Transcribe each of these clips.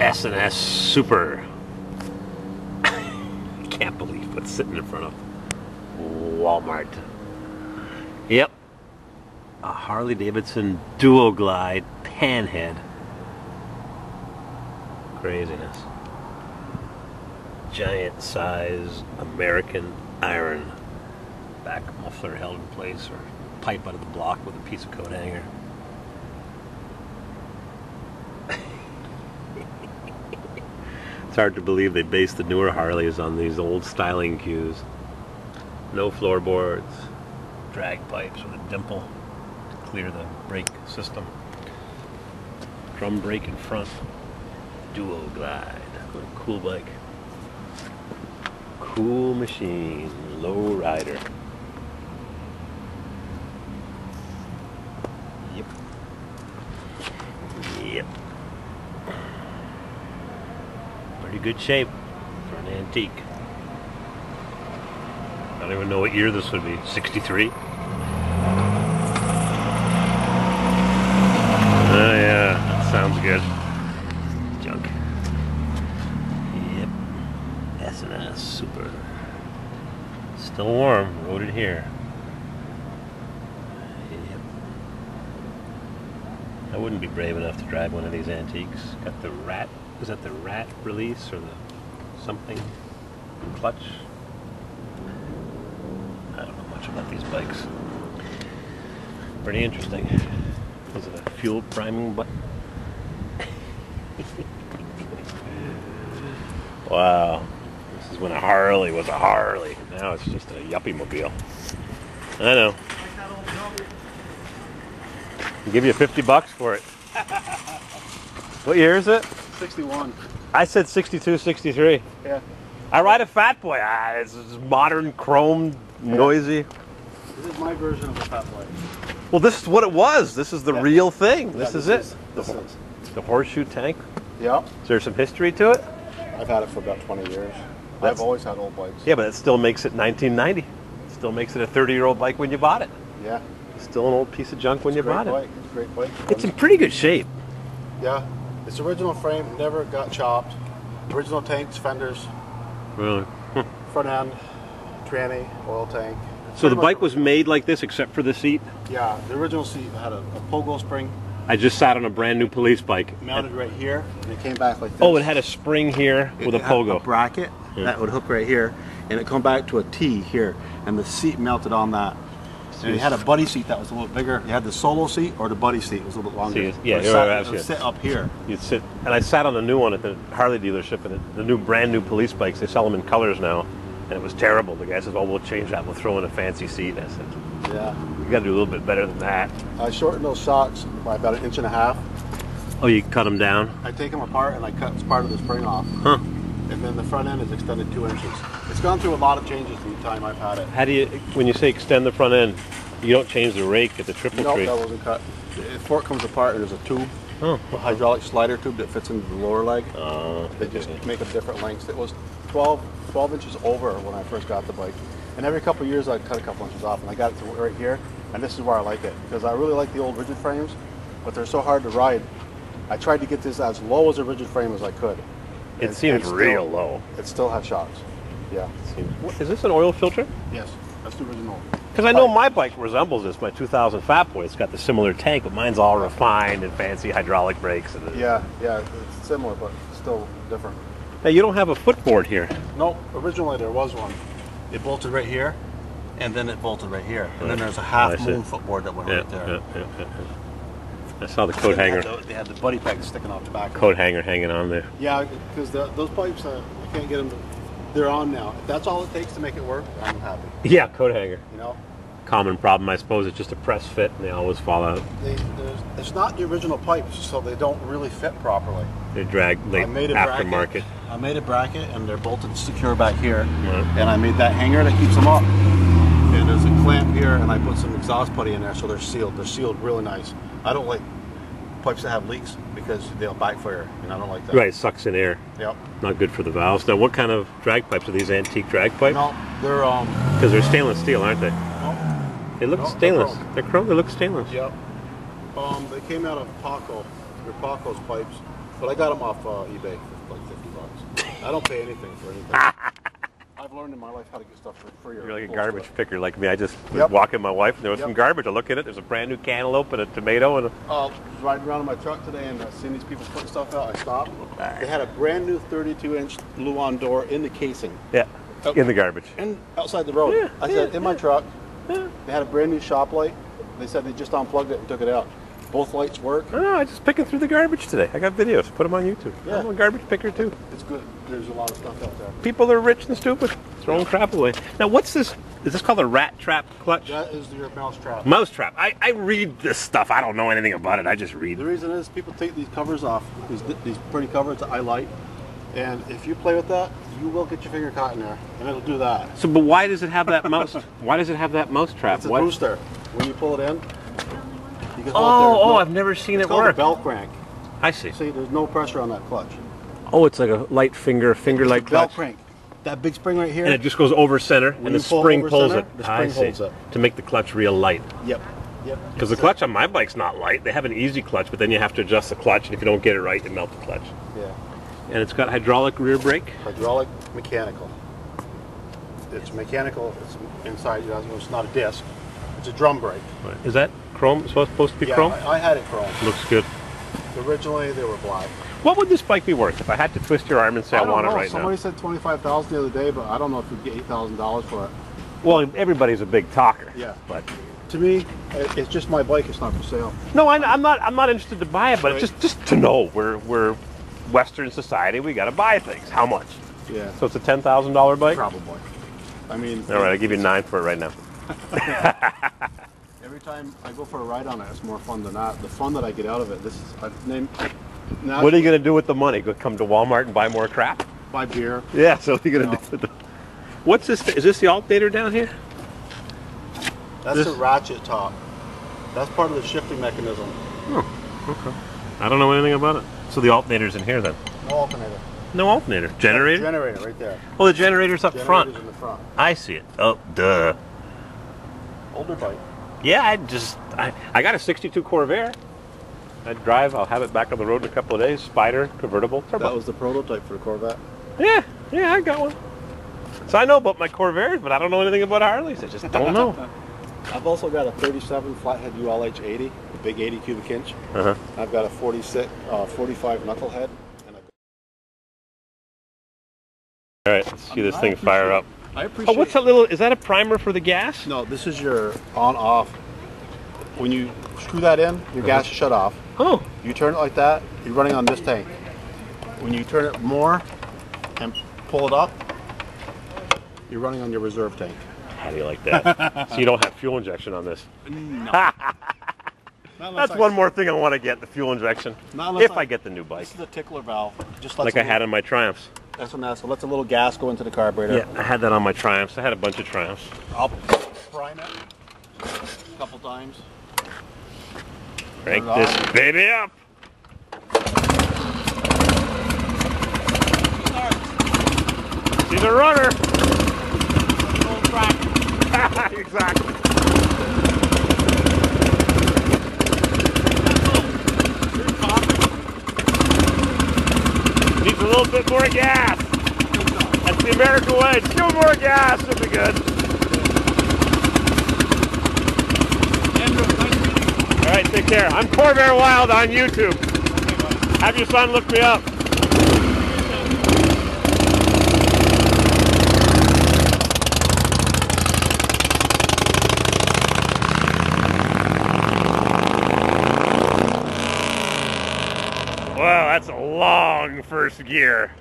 S&S Super. Can't believe what's sitting in front of Walmart. Yep. A Harley Davidson Duo Glide Panhead. Craziness. Giant size American iron. Back muffler held in place, or pipe out of the block with a piece of coat hanger. It's hard to believe they based the newer Harleys on these old styling cues. No floorboards, drag pipes with a dimple to clear the brake system. Drum brake in front. Duo Glide. What a cool bike. Cool machine. Low rider. Yep. Yep. Pretty good shape for an antique. I don't even know what year this would be. 63? Oh yeah, that sounds good. Junk. Yep. S&S Super. Still warm. Wrote it here. Yep. I wouldn't be brave enough to drive one of these antiques. Got the rat. Is that the rat release or the something clutch? I don't know much about these bikes. Pretty interesting. Is it a fuel priming button? Wow. This is when a Harley was a Harley. Now it's just a yuppie mobile. I know. I'll give you $50 for it. What year is it? 61. I said 62, 63. Yeah. I ride a Fat Boy. It's modern, chrome, noisy. This is my version of a Fat Boy. Well, this is what it was. This is the real thing. Yeah, this is it. This is. The horseshoe tank. Yeah. Is there some history to it? I've had it for about 20 years. That's- I've always had old bikes. Yeah, but it still makes it 1990. It still makes it a 30-year-old bike when you bought it. Yeah. It's still an old piece of junk when you bought it. It's a great bike. It's in pretty good shape. Yeah. It's original frame, never got chopped. Original tanks, fenders, Really? front end, tranny, oil tank. So the bike was made like this except for the seat? Yeah, the original seat had a pogo spring I just sat on a brand new police bike. mounted right here, and it came back like this. Oh, it had a spring here with a It had pogo. a bracket that would hook right here, and it come back to a T here, and the seat mounted on that. And you had a buddy seat that was a little bigger. You had the solo seat or the buddy seat was a little bit longer. See, yeah, it you're sat, right, it would sit up here. You'd sit, and I sat on the new one at the Harley dealership, and the new brand new police bikes, they sell them in colors now, and it was terrible. The guy says, "Oh, we'll change that. We'll throw in a fancy seat." And I said, Yeah. "You got to do a little bit better than that." I shortened those shocks by about 1.5 inches. Oh, you cut them down? I take them apart and I cut part of the spring off. Huh? And then the front end is extended 2 inches. It's gone through a lot of changes in the time I've had it. How do you, when you say extend the front end, you don't change the rake at the triple Nope, tree? that wasn't cut. Before it comes apart, there's a tube, Oh, a hydraulic slider tube that fits into the lower leg. They just make them different lengths. It was 12 inches over when I first got the bike. And every couple of years I'd cut a couple inches off, and I got it to right here. And this is where I like it, because I really like the old rigid frames, but they're so hard to ride. I tried to get this as low as a rigid frame as I could. it And- seems and still- real low. It still has shocks. Yeah. Is this an oil filter? Yes, that's the original. Because I know my bike resembles this, my 2000 Fat Boy. It's got the similar tank, but mine's all refined and fancy hydraulic brakes. And Yeah, it's similar, but still different. Now, you don't have a footboard here. No, originally there was one. It bolted right here, and then it bolted right here. And then there's a half I see. moon footboard that went right there. Yeah. I saw the coat hanger. They had the buddy pegs sticking off the back. Coat hanger hanging on there. Yeah, because those pipes, I can't get them. They're on now. If that's all it takes to make it work, I'm happy. Yeah, coat hanger. You know, Common problem, I suppose. It's just a press fit, and they always fall out. it's not the original pipes, so they don't really fit properly. They drag late I made a aftermarket. bracket. I made a bracket, and they're bolted secure back here. Right. And I made that hanger that keeps them up. And there's a clamp here, and I put some exhaust putty in there, so they're sealed. They're sealed really nice. I don't like pipes that have leaks because they'll backfire, and I don't like that. Right, it sucks in air. Yep. Not good for the valves. Now, what kind of drag pipes are these? Antique drag pipes? No, they're Because they're stainless steel, aren't they? no, They look No, they're stainless. chrome. They're chrome. They look stainless. Yep. They came out of Paco. They're Paco's pipes. But I got them off eBay for like $50. I don't pay anything for anything. I've learned in my life how to get stuff for free. You're like a garbage picker like me. I just was Yep. walking my wife, and there was some garbage. I look at it. There's a brand new cantaloupe and a tomato and a... I was riding around in my truck today and seeing these people putting stuff out. I stopped. They had a brand new 32-inch Luan door in the casing. Yeah, in the garbage. And outside the road. Yeah, I said, in my truck. Yeah. They had a brand new shop light. They said they just unplugged it and took it out. Both lights work. I know, I just picking through the garbage today. I got videos. Put them on YouTube. Yeah. I'm a garbage picker too. It's good. There's a lot of stuff out there. People are rich and stupid, throwing crap away. Now, what's this? Is this called a rat trap clutch? That is your mouse trap. Mouse trap. I read this stuff. I don't know anything about it. I just read. The reason is people take these covers off, these pretty covers that I like, and if you play with that, you will get your finger caught in there, and it'll do that. So, but why does it have that mouse? Why does it have that mouse trap? It's a booster. When you pull it in, you can hold it there. Oh, I've never seen it It's called a work. bell crank. I see. See, there's no pressure on that clutch. Oh, it's like a light finger-like Bell clutch. crank. That big spring right here. And it just goes over center, When and the you pull spring over pulls center, it. the spring I see. holds it. To make the clutch real light. Yep. Yep. Because the clutch on my bike's not light. They have an easy clutch, but then you have to adjust the clutch, and if you don't get it right, you melt the clutch. Yeah. And it's got hydraulic rear brake. Hydraulic, mechanical. It's mechanical. It's inside. It's not a disc. It's a drum brake. Is that chrome? It's supposed to be Yeah, chrome? I had it chrome. Looks good. Originally, they were black. What would this bike be worth if I had to twist your arm and say I, don't want know. it right Somebody now? said $25,000 the other day, but I don't know if you'd get $8,000 for it. Well, everybody's a big talker. Yeah. But To me, it's just my bike. It's not for sale. no, I'm not interested to buy it. But just to know, we're Western society. We got to buy things. How much? Yeah. So it's a $10,000 bike. Probably. I mean. All right, I'll give you 9 for it right now. Every time I go for a ride on it, it's more fun than that. The fun that I get out of it. This is I've named. What are you going to do with the money? Go come to Walmart and buy more crap? Buy beer. Yeah. So what are you going to do with the? What's this? Is this the alternator down here? That's a ratchet top. That's part of the shifting mechanism. Oh, okay. I don't know anything about it. So the alternator's in here then? No alternator. No alternator. Generator? Generator right there. Oh, the generator's up front. Generator's in the front. I see it. Oh, duh. Older bike. Yeah, I got a 62 Corvair. I drive. I'll have it back on the road in a couple of days. Spider, convertible. Turbo. That was the prototype for the Corvette. Yeah, I got one. So I know about my Corvairs, but I don't know anything about Harleys. I just don't know. I've also got a 37 flathead ULH 80, the big 80 cubic inch. Uh-huh. I've got a 45 knucklehead. And All right, let's see this thing fire up. I appreciate. Oh, what's that little? Is that a primer for the gas? No, this is your on-off. When you screw that in, your gas is shut off. Oh, You turn it like that, you're running on this tank. When you turn it more and pull it up, you're running on your reserve tank. how do you like that? So you don't have fuel injection on this. No. That's one more thing I want to get, the fuel injection. If I get the new bike. This is a tickler valve. Just Like I had on my Triumphs. That's what that's. So lets a little gas go into the carburetor. Yeah, I had that on my Triumphs. I had a bunch of Triumphs. I'll prime it a couple times. Crank Turn it this baby up. She's a runner. Exactly. Needs a little bit more gas. That's the American way. Still more gas. It'll be good. All right, take care. I'm Corvair Wild on YouTube. Have your son look me up. Wow, that's a long first gear.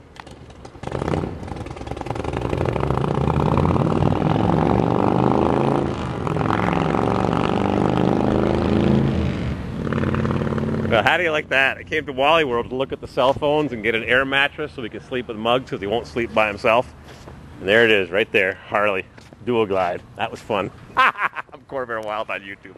Well, how do you like that? I came to Wally World to look at the cell phones and get an air mattress so we can sleep with Muggs because he won't sleep by himself. And there it is, right there, Harley, dual glide. That was fun. I'm Corvair Wild on YouTube.